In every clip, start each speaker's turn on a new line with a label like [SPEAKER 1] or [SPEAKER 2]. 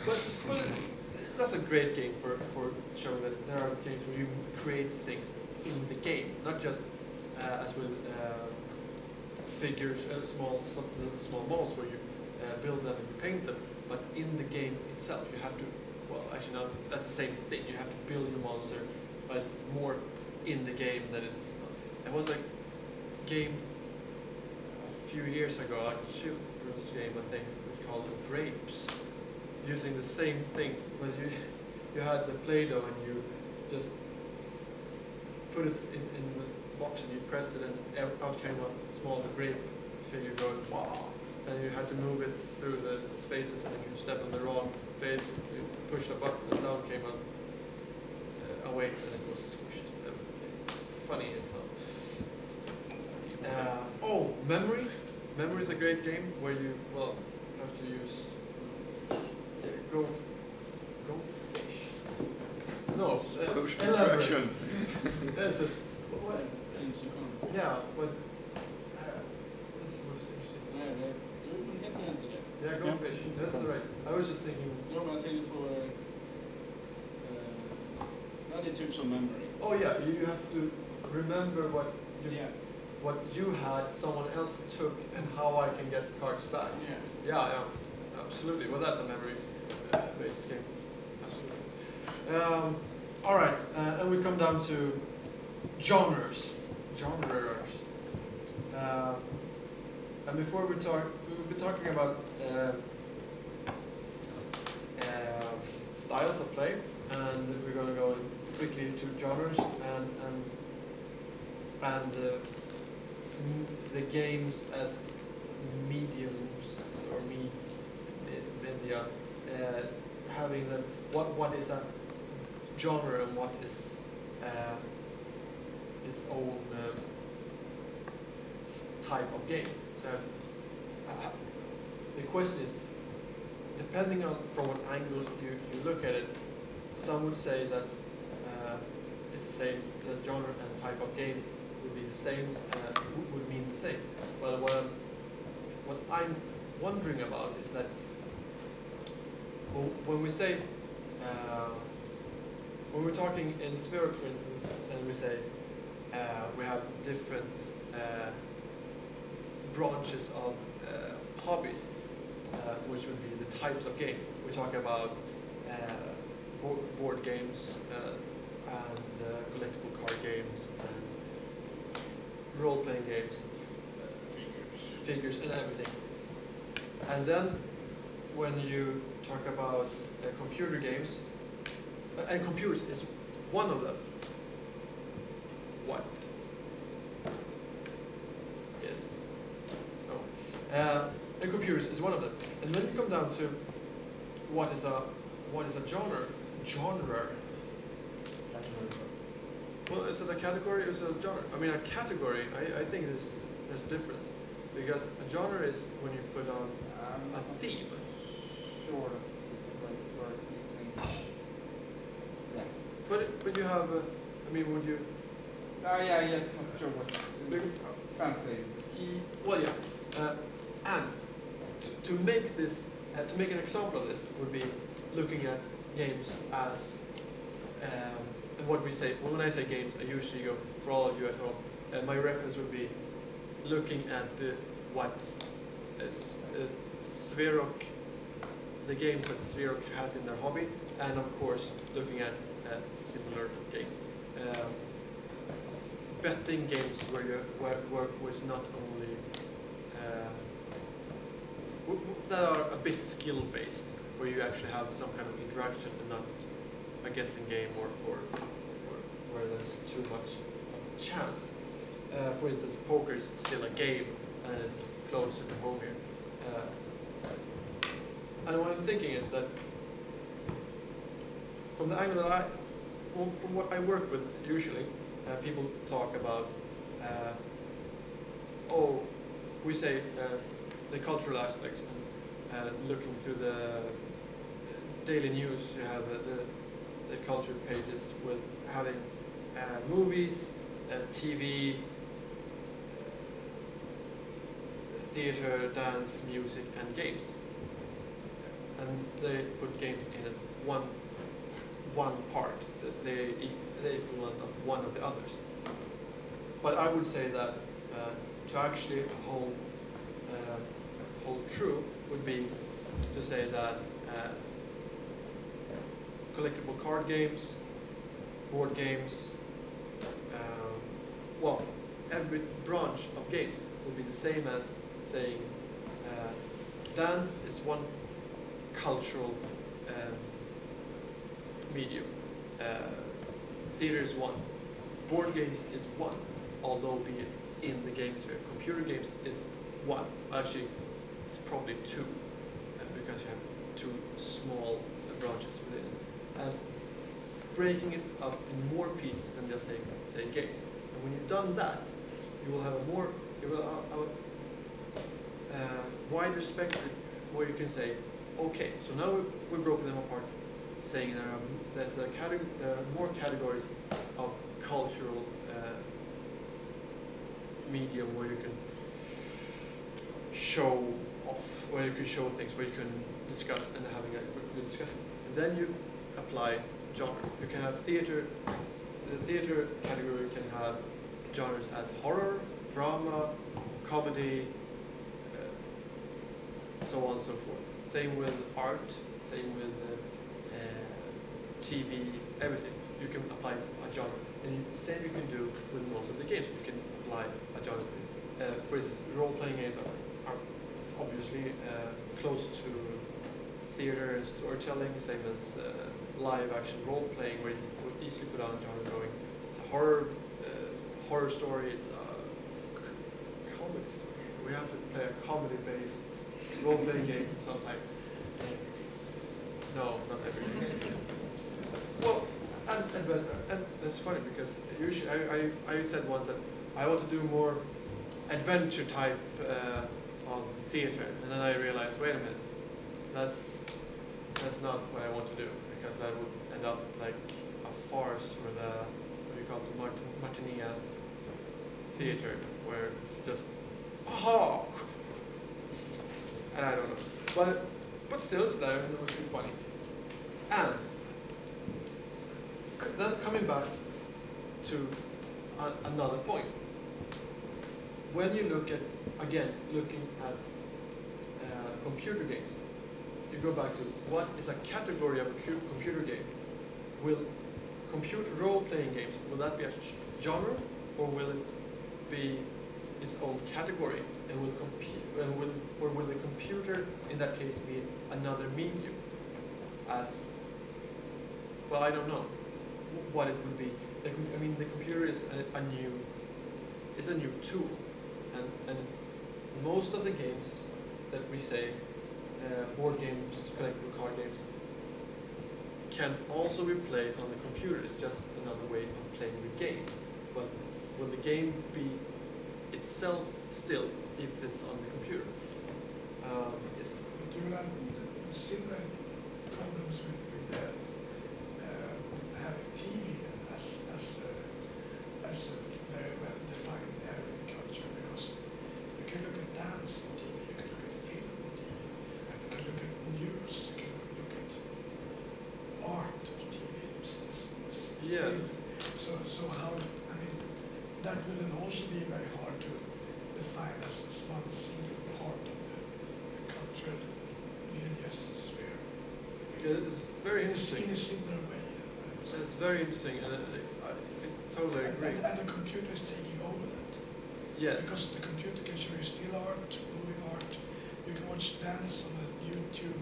[SPEAKER 1] but that's a great game for showing that there are games where you create things in the game, not just as with figures, small models where you build them and you paint them, but in the game itself you have to. Well, actually, not. That's the same thing. You have to build your monster, but it's more in the game than it's. It was a game a few years ago, a children's game, I think, called the Grapes, using the same thing, but you had the Play-Doh and you just put it in the box and you pressed it and out came a small grape figure going wow, and you had to move it through the spaces, and if you step on the wrong place, you push the button and down came a weight and it was squished. Funny as hell. Oh, Memory. Memory is a great game where you have to use go fish. No,
[SPEAKER 2] social
[SPEAKER 1] elaborate.
[SPEAKER 2] interaction.
[SPEAKER 1] That's it. What?
[SPEAKER 3] Things you can't.
[SPEAKER 1] Yeah, but this was interesting. Yeah, go fish. That's right. I was just thinking.
[SPEAKER 3] Ja, men jag tänkte på det är typ som memory.
[SPEAKER 1] Oh yeah, you have to remember what you had, someone else took, and how I can get cards back. Yeah, absolutely. Well, that's a memory-based game. Absolutely. All right, and we come down to genres. And before we'll be talking about styles of play, and we're going to go quickly into genres and the games as mediums or media, having them. What is a genre and what is its own type of game. The question is, depending on from what angle you look at it, some would say that it's the same, the genre and type of game would be the same, would mean the same. Well, what I'm wondering about is that when we say, when we're talking in Spelkväll, for instance, and we say we have different branches of hobbies, which would be the types of game. We talk about board games and collectible card games and role-playing games, figures and everything. And then when you talk about computer games, and computers is one of them. What? Yes. No. And computers is one of them. And then you come down to what is a genre? Genre. Well, is it a category or is it a genre? I mean, a category, I think there's a difference. Because a genre is when you put on a theme.
[SPEAKER 4] Sure. Yeah.
[SPEAKER 1] But you have, I mean, would you?
[SPEAKER 4] Yeah, yes, not sure what translate.
[SPEAKER 1] Well, yeah. And to make this, to make an example of this, would be looking at games as, and what we say. Well, when I say games, I usually go for all of you at home. My reference would be looking at what Sverok, the games that Sverok has in their hobby, and of course looking at similar games. Betting games where it's not only that are a bit skill based, where you actually have some kind of interaction and not a guessing game or where there's too much chance. For instance, poker is still a game and it's closer to home here. And what I'm thinking is that from the angle that from what I work with usually, people talk about, we say the cultural aspects, and looking through the daily news, you have the culture pages with having movies, TV, theater, dance, music, and games. and they put games in as one part. The equivalent of one of the others. But I would say that to actually hold true would be to say that collectible card games, board games, well, every branch of games would be the same as saying dance is one cultural medium, theater is one, board games is one, although be it in the games where computer games is one. Actually, it's probably two, because you have two small branches within it. And breaking it up in more pieces than just say games. And when you've done that, you will have a wider spectrum where you can say, okay, so now we've broken them apart, saying there are more categories of cultural medium where you can show off, where you can show things, where you can discuss and having a good discussion. And then you apply genre. You can have theater. The theater category can have genres as horror, drama, comedy, so on and so forth. Same with art, same with TV, everything. You can apply a genre. And the same you can do with most of the games. You can apply a genre. For instance, role-playing games are obviously close to theater and storytelling, same as live-action role-playing, where you could easily put on a genre going. It's a horror story, it's a comedy story. We have to play a comedy-based role-playing game sometime. No, not every day. Well, and that's funny because usually I said once that I want to do more adventure type on theater, and then I realized, wait a minute, that's not what I want to do, because that would end up like a farce with a, what do you call it, Martinia theater, where it's just, aha, and I don't know, but still it's there, and it was too funny. And then coming back to another point, when you look at, again, looking at computer games, you go back to what is a category of a computer game. Will computer role-playing games, will that be a genre, or will it be its own category? And will the computer, in that case, be another medium? As, well, I don't know what it would be. I mean, the computer is a new tool, and most of the games that we say, board games, collectible card games, can also be played on the computer. It's just another way of playing the game. But will the game be itself still if it's on the computer? Yes.
[SPEAKER 2] But you will have similar problems with having TV as a very well defined area in culture, because you can look at dance on TV, you can look at film on TV, you can look at news, you can look at art on TV.
[SPEAKER 1] Yes.
[SPEAKER 2] So how, I mean, that will then also be very hard to define as one single part of the cultural media sphere.
[SPEAKER 1] Yeah, it's very interesting.
[SPEAKER 2] In a similar way.
[SPEAKER 1] It's very interesting, and I totally agree.
[SPEAKER 2] And the computer is taking over that.
[SPEAKER 1] Yes.
[SPEAKER 2] Because the computer can show you still art, moving art. You can watch dance on a YouTube,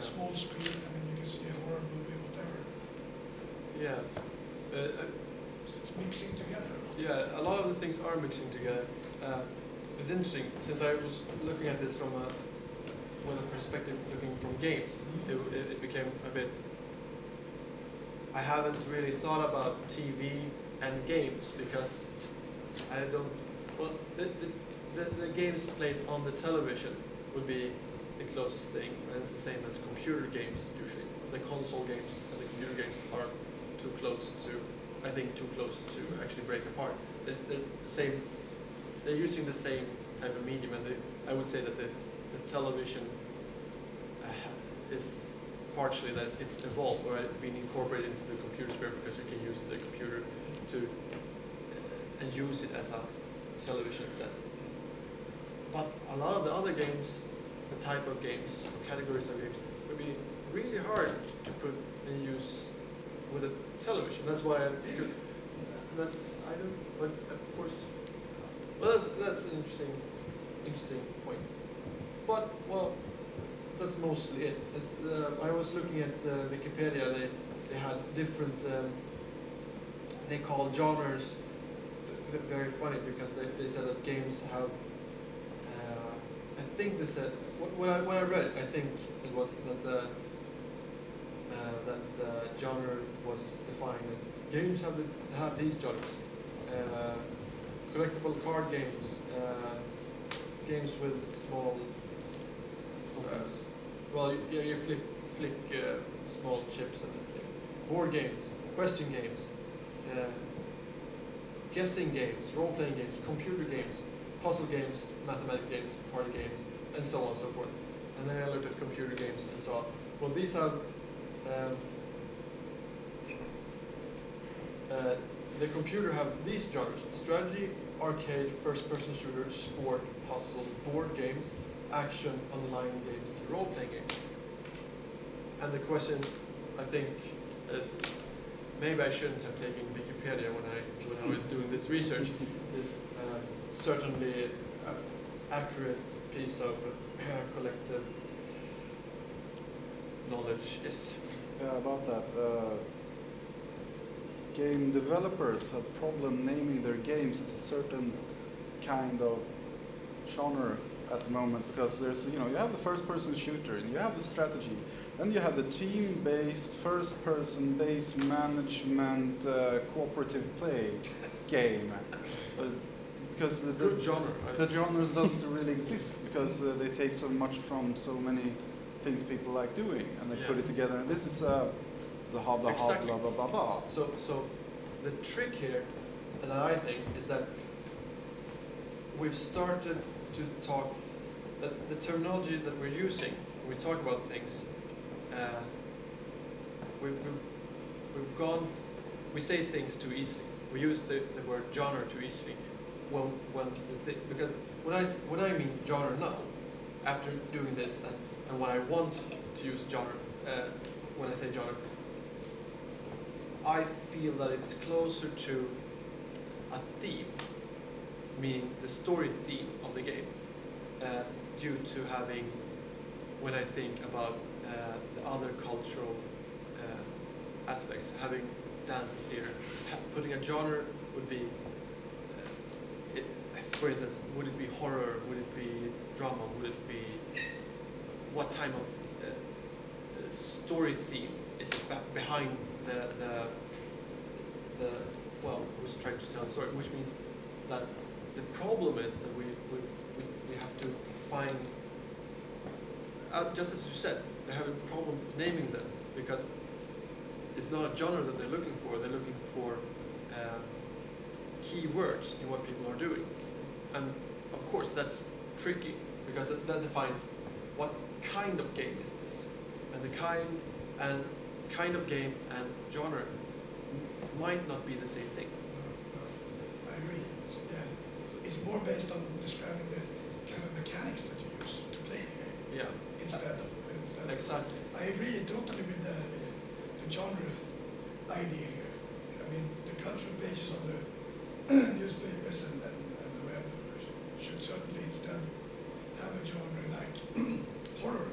[SPEAKER 2] small screen, and then you can see a horror movie, whatever.
[SPEAKER 1] Yes.
[SPEAKER 2] So it's mixing together.
[SPEAKER 1] Yeah, a lot of the things are mixing together. It's interesting, since I was looking at this from with a perspective looking from games, it became a bit, I haven't really thought about TV and games, because I don't, well, the games played on the television would be the closest thing, and it's the same as computer games usually. The console games and the computer games are too close to actually break apart. They're using the same type of medium, and I would say that the television is partially that it's evolved or been incorporated into the computer sphere because you can use the computer to and use it as a television set. But a lot of the other games, the type of games, categories of games, would be really hard to put and use with a television. That's why I don't. But of course, well, that's an interesting point. But well, that's mostly it. I was looking at Wikipedia. They had different. They call genres. Very funny because they said that games have. I think they said when I read it, I think it was that the genre was defined. Games have these genres. Collectible card games, games with small. You flick small chips and everything. Board games, question games, guessing games, role-playing games, computer games, puzzle games, mathematical games, party games, and so on and so forth. And then I looked at computer games and saw, well, these have the computer have these genres: strategy, arcade, first-person shooter, sport, puzzle, board games, action, online games, and role-playing games. And the question, I think, is maybe I shouldn't have taken Wikipedia when I was doing this research. Is certainly an accurate piece of collective knowledge. Yes.
[SPEAKER 5] Yeah, about that. Game developers have problem naming their games as a certain kind of genre at the moment, because there's, you have the first-person shooter, and you have the strategy, then you have the team-based, first-person base management, cooperative play game. Because
[SPEAKER 1] Good genre, right?
[SPEAKER 5] the genre doesn't really exist, because they take so much from so many things people like doing, and they put it together. And this is the hobble,
[SPEAKER 1] Exactly.
[SPEAKER 5] blah, blah, blah, blah.
[SPEAKER 1] So the trick here, that I think, is that we've started to talk, that the terminology that we're using when we talk about things, we've gone, we say things too easily. We use the word genre too easily. Because when I mean genre now, after doing this, and when I want to use genre, when I say genre, I feel that it's closer to a theme, meaning the story theme of the game, due to having, when I think about the other cultural aspects, having dance and theater, putting a genre would be, for instance, would it be horror, would it be drama, would it be, what type of story theme is behind who's trying to tell a story, which means that the problem is that we have to find, just as you said, they have a problem naming them, because it's not a genre that they're looking for. They're looking for key words in what people are doing, and of course that's tricky, because that defines what kind of game is this, and the kind of game and genre might not be the same thing.
[SPEAKER 2] No, I agree. It's more based on describing the kind of mechanics that you use to play the game.
[SPEAKER 1] Yeah.
[SPEAKER 2] Instead of.
[SPEAKER 1] Exactly.
[SPEAKER 2] I agree totally with the genre idea here. I mean, the cultural pages on the newspapers and the web should certainly instead have a genre like horror.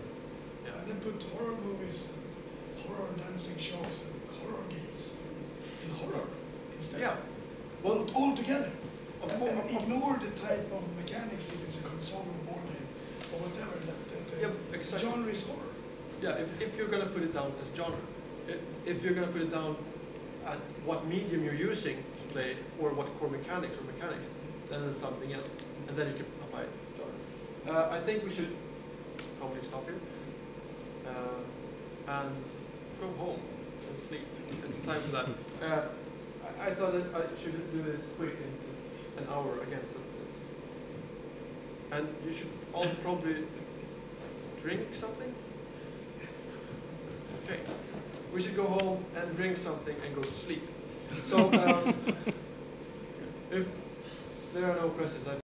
[SPEAKER 1] Yeah.
[SPEAKER 2] And then put horror movies and horror dancing shows and horror games in horror instead.
[SPEAKER 1] Yeah.
[SPEAKER 2] Well, all together.
[SPEAKER 1] Of
[SPEAKER 2] And
[SPEAKER 1] course.
[SPEAKER 2] ignore the type of mechanics, if it's a console or board game or whatever. The
[SPEAKER 1] Exactly.
[SPEAKER 2] genre is horror.
[SPEAKER 1] Yeah, if you're going to put it down as genre, if you're going to put it down at what medium you're using to play, or what core mechanics, then it's something else. And then you can apply genre. I think we should probably stop here and go home and sleep. It's time for that. I thought that I should do this quick in an hour again. So it's, and you should all probably drink something. we should go home and drink something and go to sleep. So, if there are no questions, I